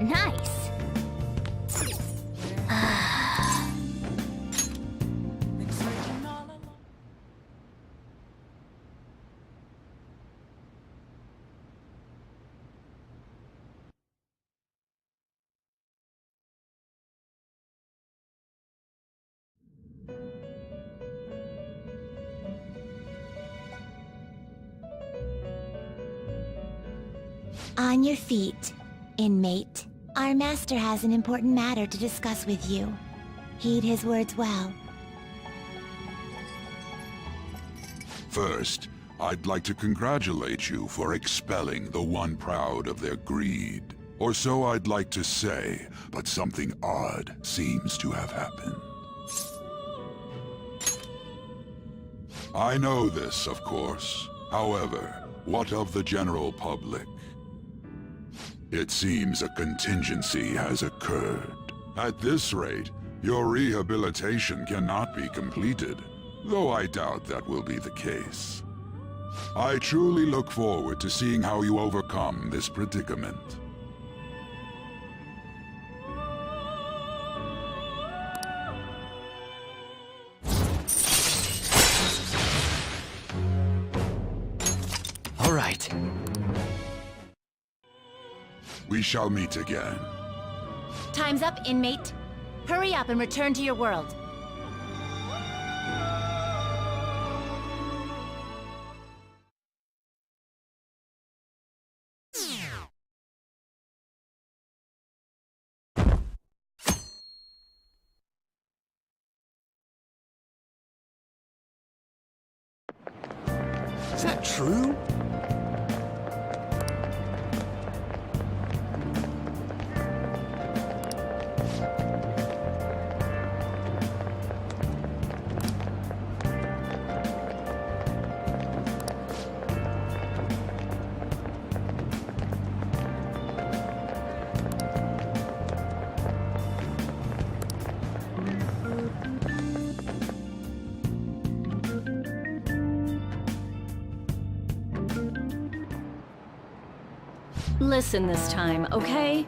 Nice. On your feet, inmate. Our master has an important matter to discuss with you. Heed his words well. First, I'd like to congratulate you for expelling the one proud of their greed. Or so I'd like to say, but something odd seems to have happened. I know this, of course. However, what of the general public? It seems a contingency has occurred. At this rate, your rehabilitation cannot be completed, though I doubt that will be the case. I truly look forward to seeing how you overcome this predicament. All right. We shall meet again. Time's up, inmate. Hurry up and return to your world. Is that true? Listen this time, okay?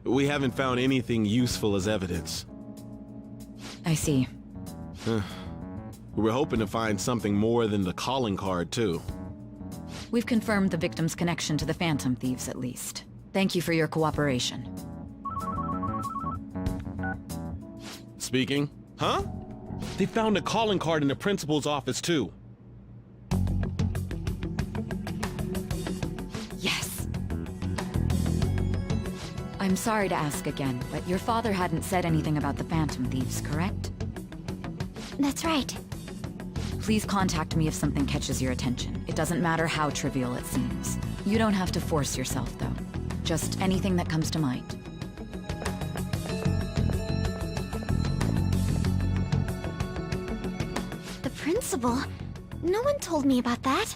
We haven't found anything useful as evidence. I see. We were hoping to find something more than the calling card, too. We've confirmed the victim's connection to the Phantom Thieves, at least. Thank you for your cooperation. Speaking? Huh? They found a calling card in the principal's office, too. Yes. I'm sorry to ask again, but your father hadn't said anything about the Phantom Thieves, correct? That's right. Please contact me if something catches your attention. It doesn't matter how trivial it seems. You don't have to force yourself, though. Just anything that comes to mind. The principal? No one told me about that.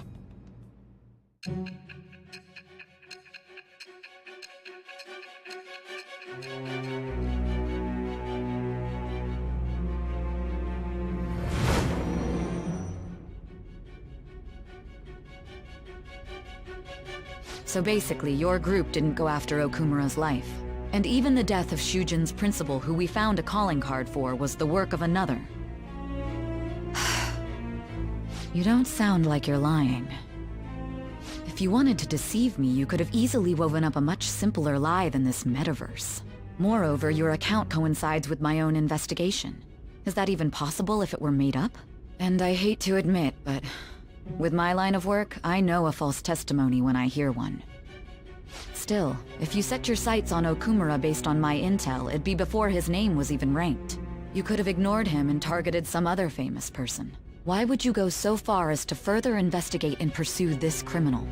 So basically, your group didn't go after Okumura's life. And even the death of Shujin's principal, who we found a calling card for, was the work of another. You don't sound like you're lying. If you wanted to deceive me, you could have easily woven up a much simpler lie than this metaverse. Moreover, your account coincides with my own investigation. Is that even possible if it were made up? And I hate to admit, but with my line of work, I know a false testimony when I hear one. Still, if you set your sights on Okumura based on my intel, it'd be before his name was even ranked. You could have ignored him and targeted some other famous person. Why would you go so far as to further investigate and pursue this criminal?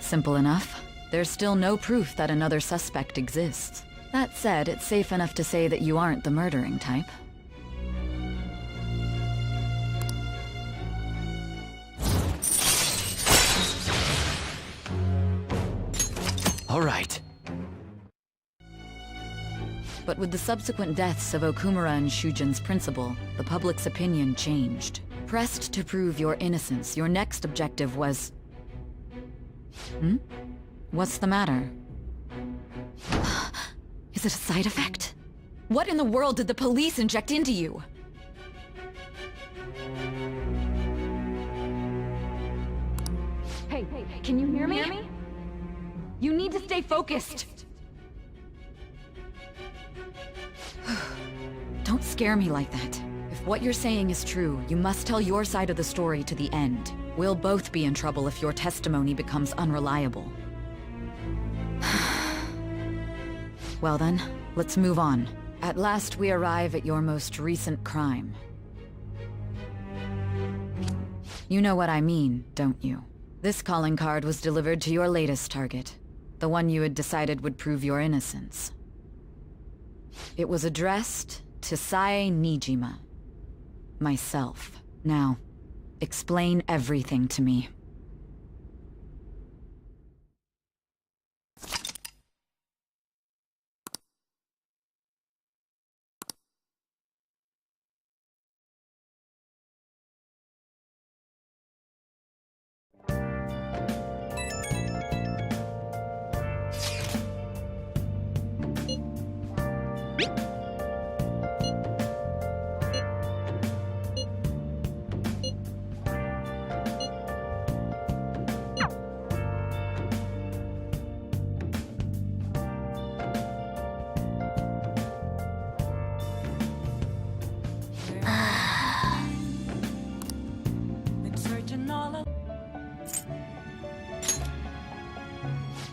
Simple enough. There's still no proof that another suspect exists. That said, it's safe enough to say that you aren't the murdering type. All right. But with the subsequent deaths of Okumura and Shujin's principal, the public's opinion changed. Pressed to prove your innocence, your next objective was... What's the matter? Is it a side effect? What in the world did the police inject into you? Hey, can you hear me? You need to stay focused. Don't scare me like that. If what you're saying is true, you must tell your side of the story to the end. We'll both be in trouble if your testimony becomes unreliable. Well then, let's move on. At last we arrive at your most recent crime. You know what I mean, don't you? This calling card was delivered to your latest target. The one you had decided would prove your innocence. It was addressed to Sae Nijima. Myself. Now, explain everything to me.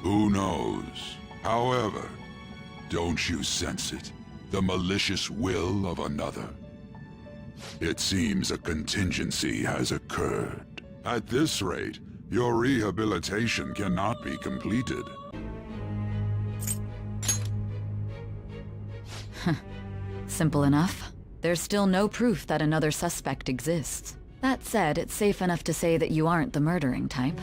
Who knows? However, don't you sense it? The malicious will of another? It seems a contingency has occurred. At this rate, your rehabilitation cannot be completed. Simple enough. There's still no proof that another suspect exists. That said, it's safe enough to say that you aren't the murdering type.